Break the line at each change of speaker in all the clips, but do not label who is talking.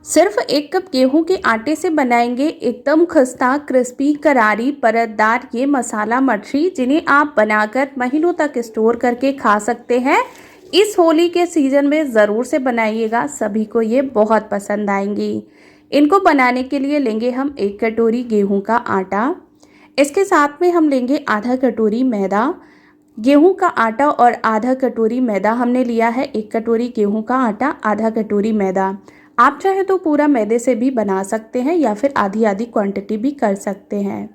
सिर्फ 1 कप गेहूं के आटे से बनाएंगे एकदम खस्ता क्रिस्पी करारी परतदार ये मसाला मठरी, जिन्हें आप बनाकर महीनों तक स्टोर करके खा सकते हैं। इस होली के सीजन में ज़रूर से बनाइएगा, सभी को ये बहुत पसंद आएंगी। इनको बनाने के लिए लेंगे हम 1 कटोरी गेहूं का आटा। इसके साथ में हम लेंगे आधा कटोरी मैदा। गेहूं का आटा और आधा कटोरी मैदा हमने लिया है। 1 कटोरी गेहूं का आटा, आधा कटोरी मैदा। आप चाहे तो पूरा मैदे से भी बना सकते हैं या फिर आधी आधी क्वांटिटी भी कर सकते हैं।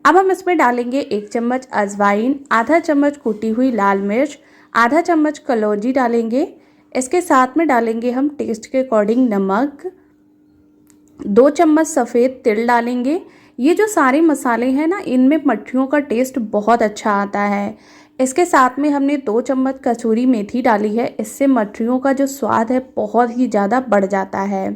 अब हम इसमें डालेंगे 1 चम्मच अजवाइन, आधा चम्मच कुटी हुई लाल मिर्च, आधा चम्मच कलौंजी डालेंगे। इसके साथ में डालेंगे हम टेस्ट के अकॉर्डिंग नमक, 2 चम्मच सफ़ेद तिल डालेंगे। ये जो सारे मसाले हैं ना, इनमें मठरियों का टेस्ट बहुत अच्छा आता है। इसके साथ में हमने 2 चम्मच कसूरी मेथी डाली है। इससे मठरियों का जो स्वाद है बहुत ही ज़्यादा बढ़ जाता है।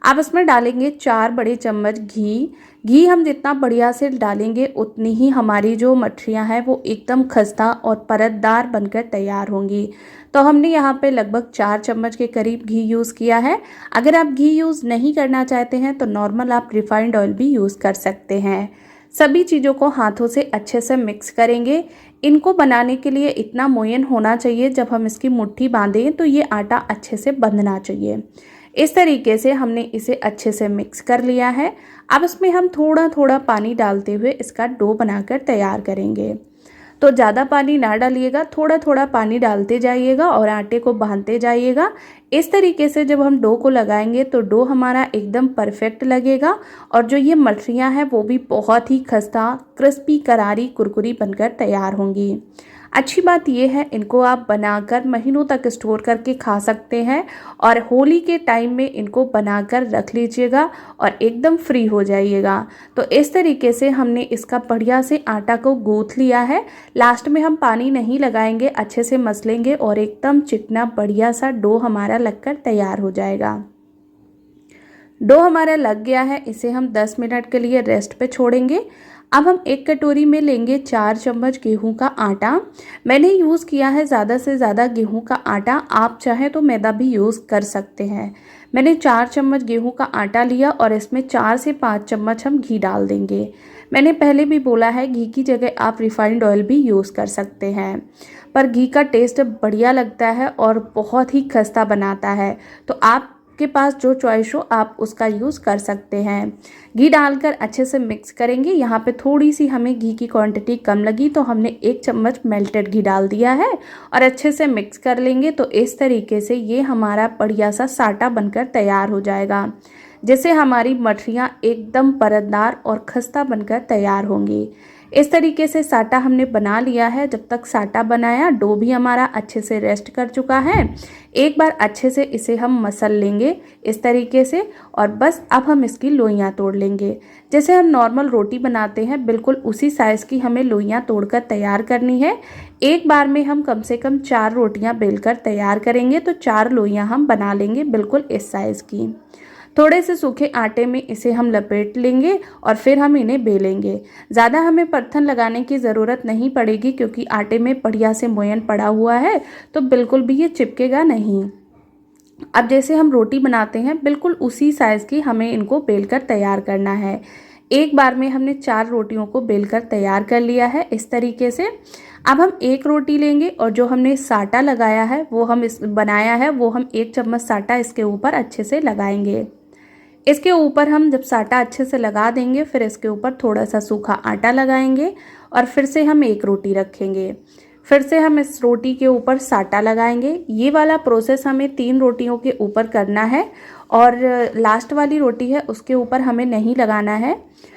अब इसमें डालेंगे 4 बड़े चम्मच घी। घी हम जितना बढ़िया से डालेंगे उतनी ही हमारी जो मठरियाँ हैं वो एकदम खस्ता और परतदार बनकर तैयार होंगी। तो हमने यहाँ पे लगभग 4 चम्मच के करीब घी यूज़ किया है। अगर आप घी यूज़ नहीं करना चाहते हैं तो नॉर्मल आप रिफाइंड ऑयल भी यूज़ कर सकते हैं। सभी चीज़ों को हाथों से अच्छे से मिक्स करेंगे। इनको बनाने के लिए इतना मोयन होना चाहिए, जब हम इसकी मुट्ठी बांधें तो ये आटा अच्छे से बंधना चाहिए। इस तरीके से हमने इसे अच्छे से मिक्स कर लिया है। अब इसमें हम थोड़ा थोड़ा पानी डालते हुए इसका डो बनाकर तैयार करेंगे। तो ज़्यादा पानी ना डालिएगा, थोड़ा थोड़ा पानी डालते जाइएगा और आटे को बांधते जाइएगा। इस तरीके से जब हम डो को लगाएंगे तो डो हमारा एकदम परफेक्ट लगेगा और जो ये मठरियाँ हैं वो भी बहुत ही खस्ता क्रिस्पी करारी कुरकुरी बनकर तैयार होंगी। अच्छी बात यह है, इनको आप बनाकर महीनों तक स्टोर करके खा सकते हैं और होली के टाइम में इनको बनाकर रख लीजिएगा और एकदम फ्री हो जाइएगा। तो इस तरीके से हमने इसका बढ़िया से आटा को गूँथ लिया है। लास्ट में हम पानी नहीं लगाएंगे, अच्छे से मसलेंगे और एकदम चिकना बढ़िया सा डो हमारा लगकर तैयार हो जाएगा। डो हमारा लग गया है, इसे हम 10 मिनट के लिए रेस्ट पे छोड़ेंगे। अब हम 1 कटोरी में लेंगे 4 चम्मच गेहूं का आटा। मैंने यूज़ किया है ज़्यादा से ज़्यादा गेहूं का आटा, आप चाहें तो मैदा भी यूज़ कर सकते हैं। मैंने 4 चम्मच गेहूं का आटा लिया और इसमें 4 से 5 चम्मच हम घी डाल देंगे। मैंने पहले भी बोला है, घी की जगह आप रिफाइंड ऑयल भी यूज़ कर सकते हैं, पर घी का टेस्ट बढ़िया लगता है और बहुत ही खस्ता बनाता है। तो आप के पास जो चॉइस हो आप उसका यूज़ कर सकते हैं। घी डालकर अच्छे से मिक्स करेंगे। यहाँ पे थोड़ी सी हमें घी की क्वांटिटी कम लगी तो हमने 1 चम्मच मेल्टेड घी डाल दिया है और अच्छे से मिक्स कर लेंगे। तो इस तरीके से ये हमारा बढ़िया सा साटा बनकर तैयार हो जाएगा, जिससे हमारी मठरियाँ एकदम परतदार और खस्ता बनकर तैयार होंगी। इस तरीके से साटा हमने बना लिया है। जब तक साटा बनाया, डो भी हमारा अच्छे से रेस्ट कर चुका है। एक बार अच्छे से इसे हम मसल लेंगे इस तरीके से और बस अब हम इसकी लोइयाँ तोड़ लेंगे। जैसे हम नॉर्मल रोटी बनाते हैं बिल्कुल उसी साइज़ की हमें लोइयाँ तोड़कर तैयार करनी है। एक बार में हम कम से कम 4 रोटियाँ बेलकर तैयार करेंगे, तो 4 लोइयाँ हम बना लेंगे बिल्कुल इस साइज़ की। थोड़े से सूखे आटे में इसे हम लपेट लेंगे और फिर हम इन्हें बेलेंगे। ज़्यादा हमें परथन लगाने की ज़रूरत नहीं पड़ेगी, क्योंकि आटे में बढ़िया से मोयन पड़ा हुआ है, तो बिल्कुल भी ये चिपकेगा नहीं। अब जैसे हम रोटी बनाते हैं बिल्कुल उसी साइज़ की हमें इनको बेलकर तैयार करना है। एक बार में हमने 4 रोटियों को बेलकर तैयार कर लिया है इस तरीके से। अब हम 1 रोटी लेंगे और जो हमने साटा लगाया है वो हम बनाया है वो हम 1 चम्मच साटा इसके ऊपर अच्छे से लगाएंगे। इसके ऊपर हम जब साटा अच्छे से लगा देंगे फिर इसके ऊपर थोड़ा सा सूखा आटा लगाएंगे और फिर से हम 1 रोटी रखेंगे। फिर से हम इस रोटी के ऊपर साटा लगाएंगे। ये वाला प्रोसेस हमें 3 रोटियों के ऊपर करना है और लास्ट वाली रोटी है उसके ऊपर हमें नहीं लगाना है।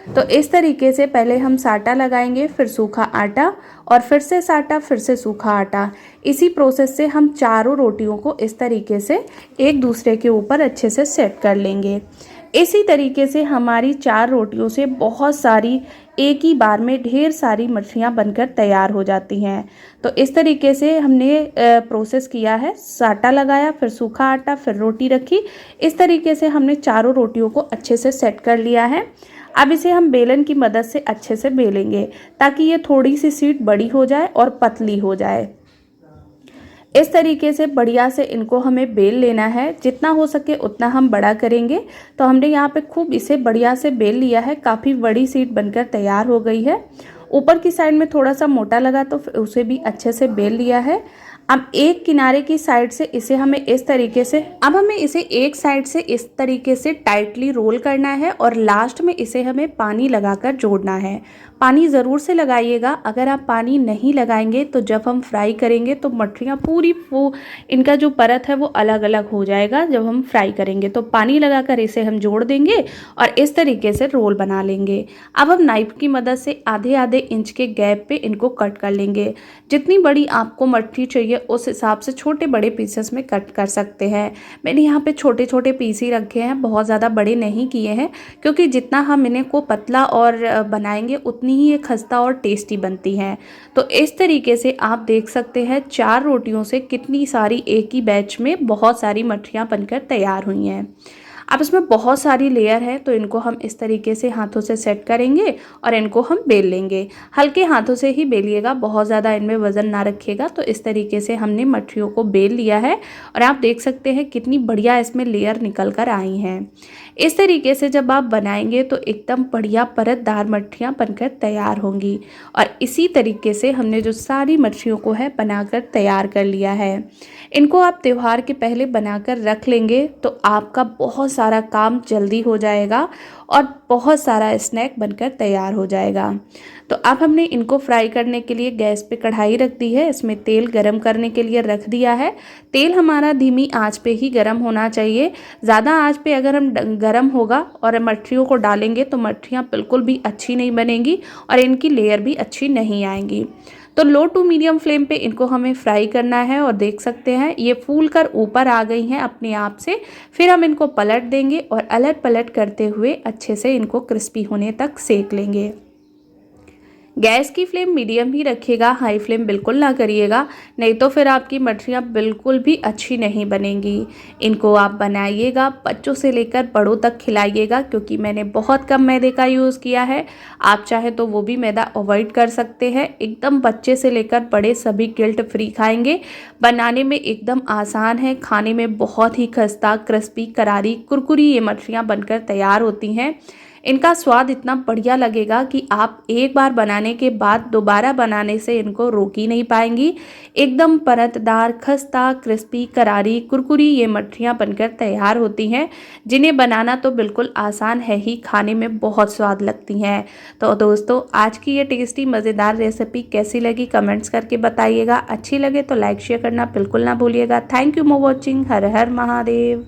तो इस तरीके से पहले हम साटा लगाएंगे, फिर सूखा आटा और फिर से साटा, फिर से सूखा आटा। इसी प्रोसेस से हम चारों रोटियों को इस तरीके से एक दूसरे के ऊपर अच्छे से सेट कर लेंगे। इसी तरीके से हमारी 4 रोटियों से बहुत सारी एक ही बार में ढेर सारी मछलियाँ बनकर तैयार हो जाती हैं। तो इस तरीके से हमने प्रोसेस किया है, साटा लगाया, फिर सूखा आटा, फिर रोटी रखी। इस तरीके से हमने चारों रोटियों को अच्छे से सेट कर लिया है। अब इसे हम बेलन की मदद से अच्छे से बेलेंगे ताकि ये थोड़ी सी शीट बड़ी हो जाए और पतली हो जाए। इस तरीके से बढ़िया से इनको हमें बेल लेना है, जितना हो सके उतना हम बड़ा करेंगे। तो हमने यहाँ पे खूब इसे बढ़िया से बेल लिया है, काफ़ी बड़ी शीट बनकर तैयार हो गई है। ऊपर की साइड में थोड़ा सा मोटा लगा तो उसे भी अच्छे से बेल लिया है। अब एक किनारे की साइड से इसे हमें इस तरीके से एक साइड से इस तरीके से टाइटली रोल करना है और लास्ट में इसे हमें पानी लगाकर जोड़ना है। पानी ज़रूर से लगाइएगा, अगर आप पानी नहीं लगाएंगे तो जब हम फ्राई करेंगे तो मठरियाँ पूरी वो इनका जो परत है वो अलग अलग हो जाएगा जब हम फ्राई करेंगे। तो पानी लगाकर इसे हम जोड़ देंगे और इस तरीके से रोल बना लेंगे। अब हम नाइफ की मदद से आधे आधे इंच के गैप पे इनको कट कर लेंगे। जितनी बड़ी आपको मठरी चाहिए उस हिसाब से छोटे बड़े पीसेस में कट कर सकते हैं। मैंने यहाँ पे छोटे छोटे पीस ही रखे हैं, बहुत ज़्यादा बड़े नहीं किए हैं, क्योंकि जितना हम इन्हें को पतला और बनाएंगे उतनी ही ये खस्ता और टेस्टी बनती हैं। तो इस तरीके से आप देख सकते हैं 4 रोटियों से कितनी सारी एक ही बैच में बहुत सारी मठरियाँ बनकर तैयार हुई हैं। अब इसमें बहुत सारी लेयर है तो इनको हम इस तरीके से हाथों से सेट करेंगे और इनको हम बेल लेंगे। हल्के हाथों से ही बेलिएगा, बहुत ज़्यादा इनमें वज़न ना रखिएगा। तो इस तरीके से हमने मठरियों को बेल लिया है और आप देख सकते हैं कितनी बढ़िया इसमें लेयर निकल कर आई हैं। इस तरीके से जब आप बनाएंगे तो एकदम बढ़िया परतदार मठरियाँ बनकर तैयार होंगी। और इसी तरीके से हमने जो सारी मठरियों को है बनाकर तैयार कर लिया है। इनको आप त्यौहार के पहले बनाकर रख लेंगे तो आपका बहुत सारा काम जल्दी हो जाएगा और बहुत सारा स्नैक बनकर तैयार हो जाएगा। तो अब हमने इनको फ्राई करने के लिए गैस पे कढ़ाई रख दी है, इसमें तेल गरम करने के लिए रख दिया है। तेल हमारा धीमी आंच पे ही गरम होना चाहिए। ज़्यादा आंच पे अगर हम गरम होगा और मठरियों को डालेंगे तो मठरियाँ बिल्कुल भी अच्छी नहीं बनेंगी और इनकी लेयर भी अच्छी नहीं आएंगी। तो लो टू मीडियम फ्लेम पे इनको हमें फ्राई करना है और देख सकते हैं ये फूल कर ऊपर आ गई हैं अपने आप से। फिर हम इनको पलट देंगे और अलट पलट करते हुए अच्छे से इनको क्रिस्पी होने तक सेक लेंगे। गैस की फ्लेम मीडियम ही रखिएगा, हाई फ्लेम बिल्कुल ना करिएगा, नहीं तो फिर आपकी मठरियाँ बिल्कुल भी अच्छी नहीं बनेंगी। इनको आप बनाइएगा, बच्चों से लेकर बड़ों तक खिलाइएगा, क्योंकि मैंने बहुत कम मैदे का यूज़ किया है। आप चाहे तो वो भी मैदा अवॉइड कर सकते हैं। एकदम बच्चे से लेकर बड़े सभी गिल्ट फ्री खाएंगे। बनाने में एकदम आसान है, खाने में बहुत ही खस्ता क्रिस्पी करारी कुरकुरी ये मठरियाँ बनकर तैयार होती हैं। इनका स्वाद इतना बढ़िया लगेगा कि आप एक बार बनाने के बाद दोबारा बनाने से इनको रोक ही नहीं पाएंगी। एकदम परतदार खस्ता क्रिस्पी करारी कुरकुरी ये मठरियाँ बनकर तैयार होती हैं, जिन्हें बनाना तो बिल्कुल आसान है ही, खाने में बहुत स्वाद लगती हैं। तो दोस्तों, आज की ये टेस्टी मज़ेदार रेसिपी कैसी लगी कमेंट्स करके बताइएगा। अच्छी लगे तो लाइक शेयर करना बिल्कुल ना भूलिएगा। Thank you for watching. Her her Mahadev.